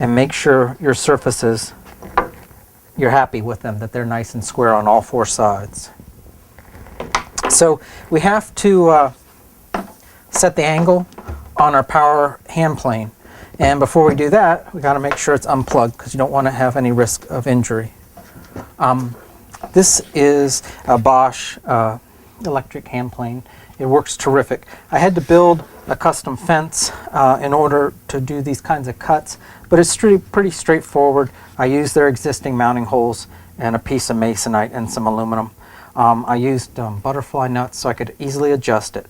and make sure your surfaces, you're happy with them, that they're nice and square on all four sides. So we have to set the angle on our power hand plane. And before we do that, we got to make sure it's unplugged because you don't want to have any risk of injury. This is a Bosch electric hand plane. It works terrific. I had to build a custom fence in order to do these kinds of cuts, but it's pretty straightforward. I used their existing mounting holes and a piece of masonite and some aluminum. I used butterfly nuts so I could easily adjust it.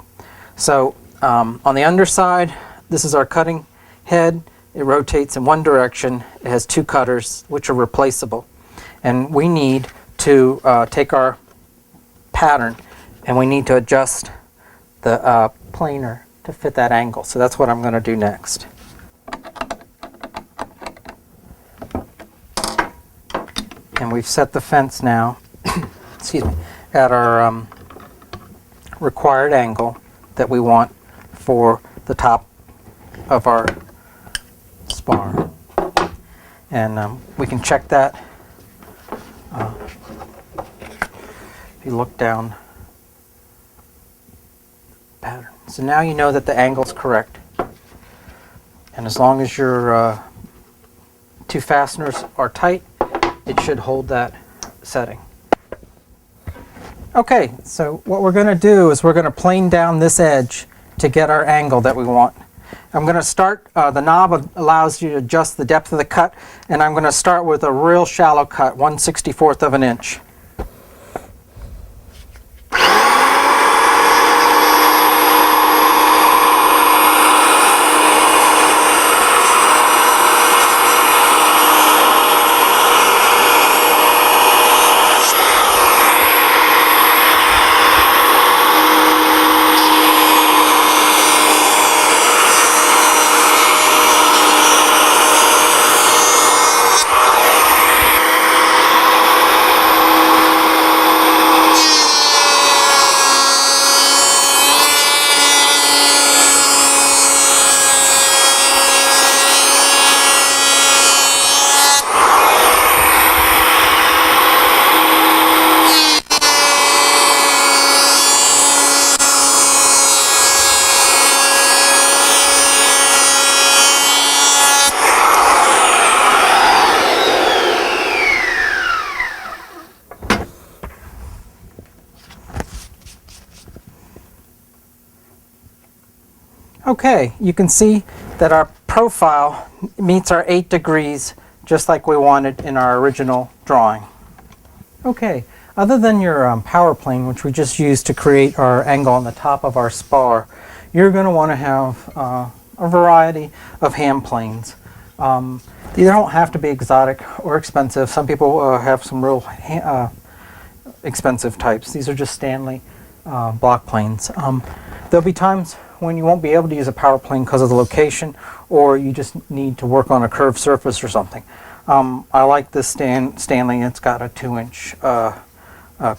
So on the underside, this is our cutting head. It rotates in one direction. It has two cutters, which are replaceable. And we need to take our pattern and we need to adjust the planer to fit that angle. So that's what I'm going to do next. And we've set the fence now excuse me, at our required angle that we want for the top of our spar. And we can check that if you look down pattern. So now you know that the angle's correct. And as long as your two fasteners are tight, it should hold that setting. Okay, so what we're going to do is we're going to plane down this edge to get our angle that we want. I'm going to start, the knob allows you to adjust the depth of the cut, and I'm going to start with a real shallow cut, 1/64 of an inch. Okay, you can see that our profile meets our 8 degrees just like we wanted in our original drawing. Okay, other than your power plane, which we just used to create our angle on the top of our spar, you're going to want to have a variety of hand planes. They don't have to be exotic or expensive. Some people have some real expensive types. These are just Stanley block planes. There'll be times when you won't be able to use a power plane because of the location, or you just need to work on a curved surface or something. I like this Stanley. It's got a 2-inch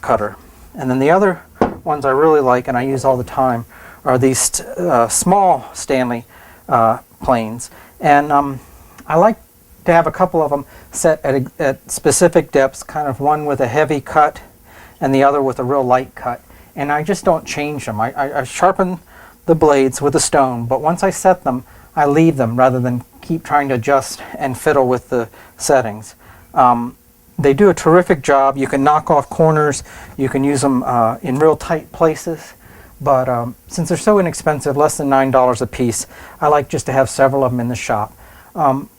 cutter. And then the other ones I really like and I use all the time are these small Stanley planes. And I like to have a couple of them set at specific depths, kind of one with a heavy cut and the other with a real light cut. And I just don't change them. I sharpen the blades with a stone, but once I set them, I leave them rather than keep trying to adjust and fiddle with the settings. They do a terrific job. You can knock off corners, you can use them in real tight places, but since they're so inexpensive, less than $9 a piece, I like just to have several of them in the shop.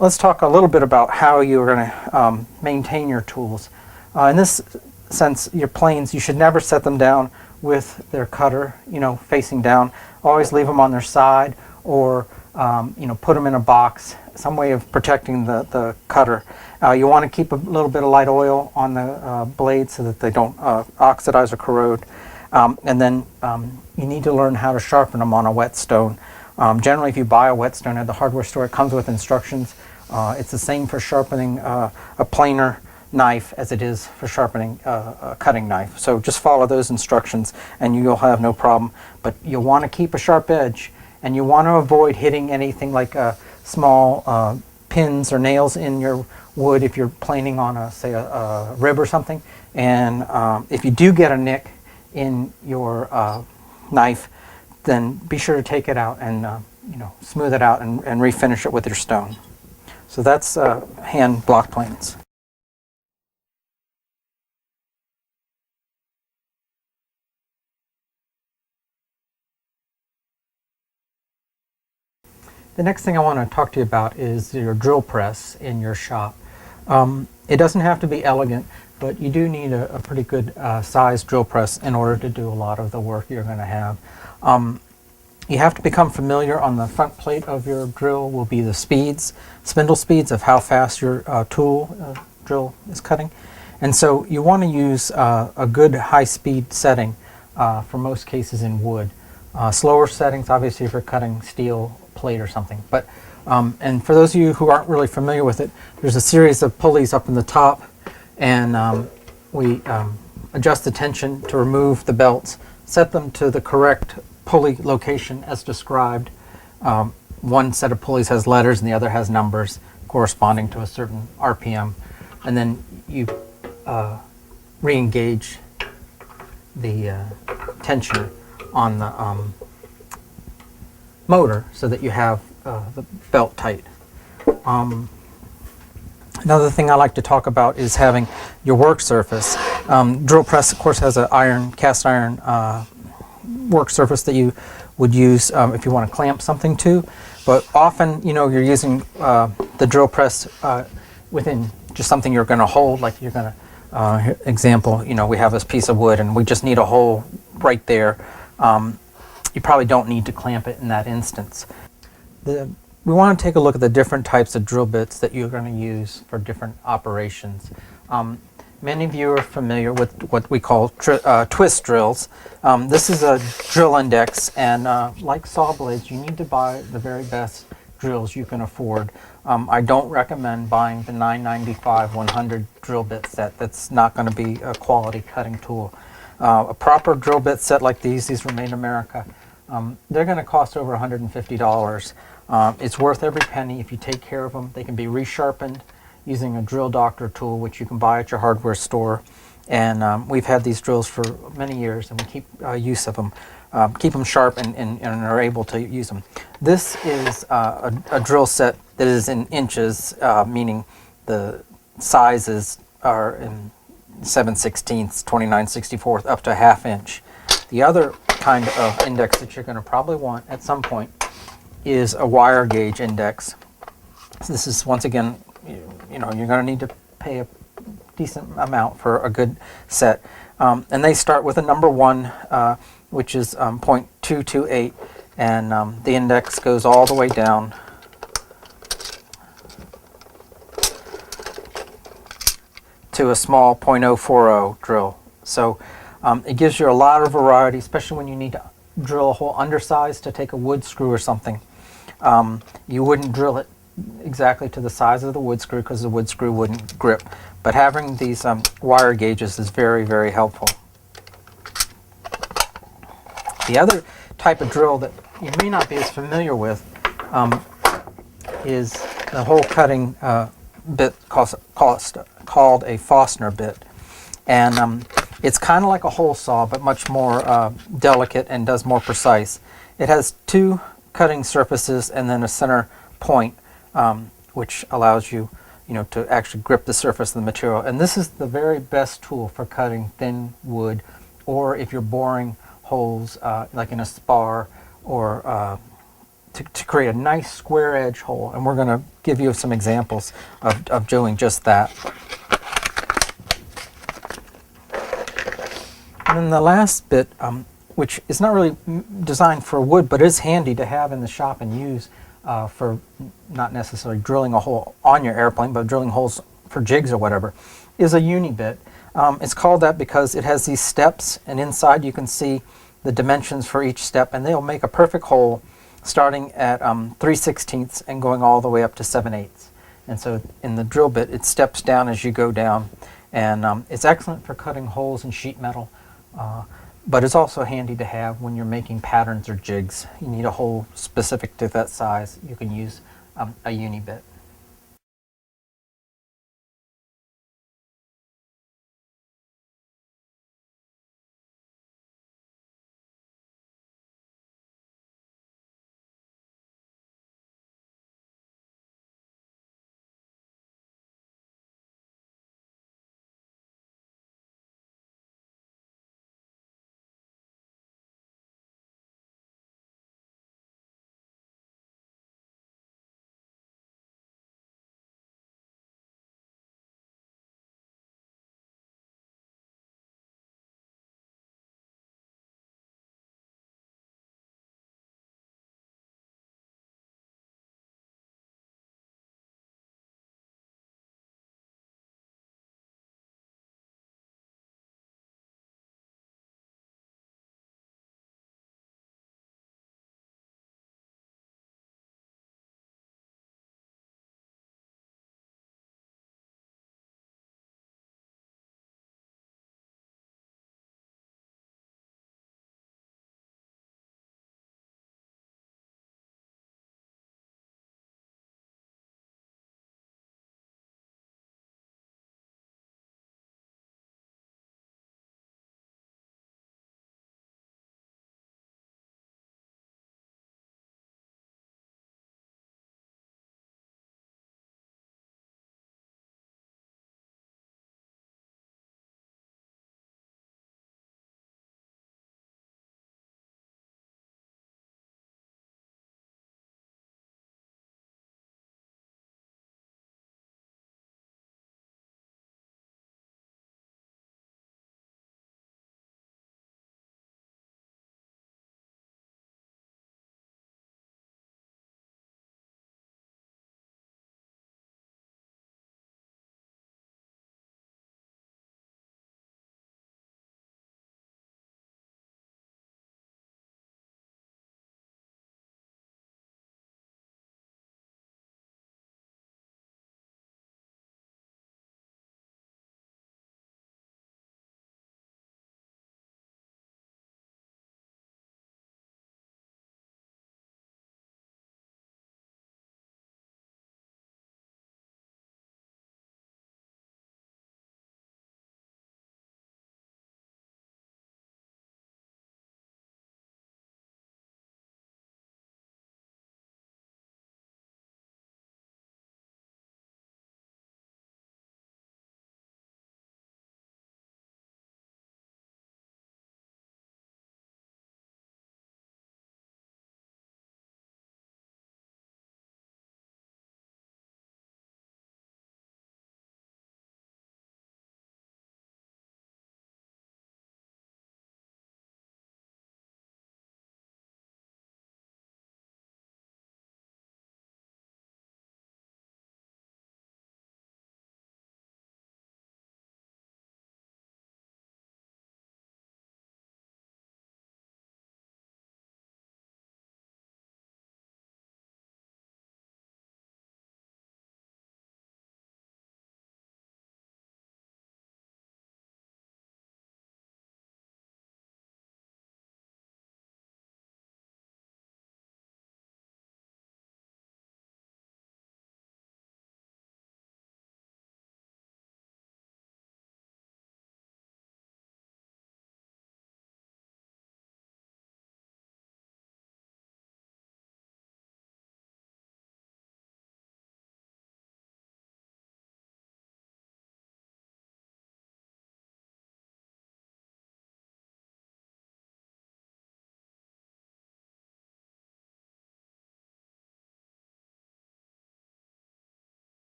Let's talk a little bit about how you're going to maintain your tools. In this sense, your planes, you should never set them down with their cutter, facing down. Always leave them on their side, or put them in a box, some way of protecting the cutter. You want to keep a little bit of light oil on the blades so that they don't oxidize or corrode. And then you need to learn how to sharpen them on a whetstone. Generally, if you buy a whetstone at the hardware store, it comes with instructions. It's the same for sharpening a planer knife as it is for sharpening a cutting knife. So just follow those instructions and you'll have no problem. But you'll want to keep a sharp edge, and you want to avoid hitting anything like small pins or nails in your wood if you're planing on say a rib or something, and if you do get a nick in your knife, then be sure to take it out and smooth it out and refinish it with your stone. So that's hand block planes. The next thing I want to talk to you about is your drill press in your shop. It doesn't have to be elegant, but you do need a pretty good size drill press in order to do a lot of the work you're going to have. You have to become familiar. On the front plate of your drill will be the speeds, spindle speeds of how fast your drill is cutting. And so you want to use a good high-speed setting for most cases in wood. Slower settings, obviously, if you're cutting steel plate or something. But and for those of you who aren't really familiar with it, there's a series of pulleys up in the top, and we adjust the tension to remove the belts, set them to the correct pulley location as described. One set of pulleys has letters and the other has numbers corresponding to a certain RPM, and then you re-engage the tension on the motor so that you have the belt tight. Another thing I like to talk about is having your work surface. Drill press, of course, has a cast iron work surface that you would use if you want to clamp something to, but often you're using the drill press within just something you're going to hold, like you're going to example, we have this piece of wood and we just need a hole right there. You probably don't need to clamp it in that instance. We want to take a look at the different types of drill bits that you're going to use for different operations. Many of you are familiar with what we call twist drills. This is a drill index, and like saw blades, you need to buy the very best drills you can afford. I don't recommend buying the $9.95 100 drill bit set. That's not going to be a quality cutting tool. A proper drill bit set like these were made in America, they're going to cost over $150. It's worth every penny if you take care of them. They can be resharpened using a drill doctor tool, which you can buy at your hardware store. And we've had these drills for many years, and we keep use of them, keep them sharp, and are able to use them. This is a drill set that is in inches, meaning the sizes are in 7/16, 29/64, up to a ½ inch. The other kind of index that you're going to probably want at some point is a wire gauge index. So this is, once again, you're going to need to pay a decent amount for a good set. And they start with a number 1, which is 0.228, and the index goes all the way down to a small 0.040 drill. So it gives you a lot of variety, especially when you need to drill a hole undersized to take a wood screw or something. You wouldn't drill it exactly to the size of the wood screw because the wood screw wouldn't grip. But having these wire gauges is very, very helpful. The other type of drill that you may not be as familiar with is the hole cutting bit called a Forstner bit. And it's kind of like a hole saw, but much more delicate and does more precise. It has 2 cutting surfaces and then a center point, which allows you, to actually grip the surface of the material. And this is the very best tool for cutting thin wood, or if you're boring holes like in a spar, or to create a nice square edge hole. And we're going to give you some examples of doing just that. And then the last bit, which is not really designed for wood, but is handy to have in the shop and use for not necessarily drilling a hole on your airplane, but drilling holes for jigs or whatever, is a uni bit. It's called that because it has these steps, and inside you can see the dimensions for each step, and they'll make a perfect hole starting at 3/16 and going all the way up to 7/8. And so in the drill bit, it steps down as you go down, and it's excellent for cutting holes in sheet metal. But it's also handy to have when you're making patterns or jigs. You need a hole specific to that size. You can use a uni bit.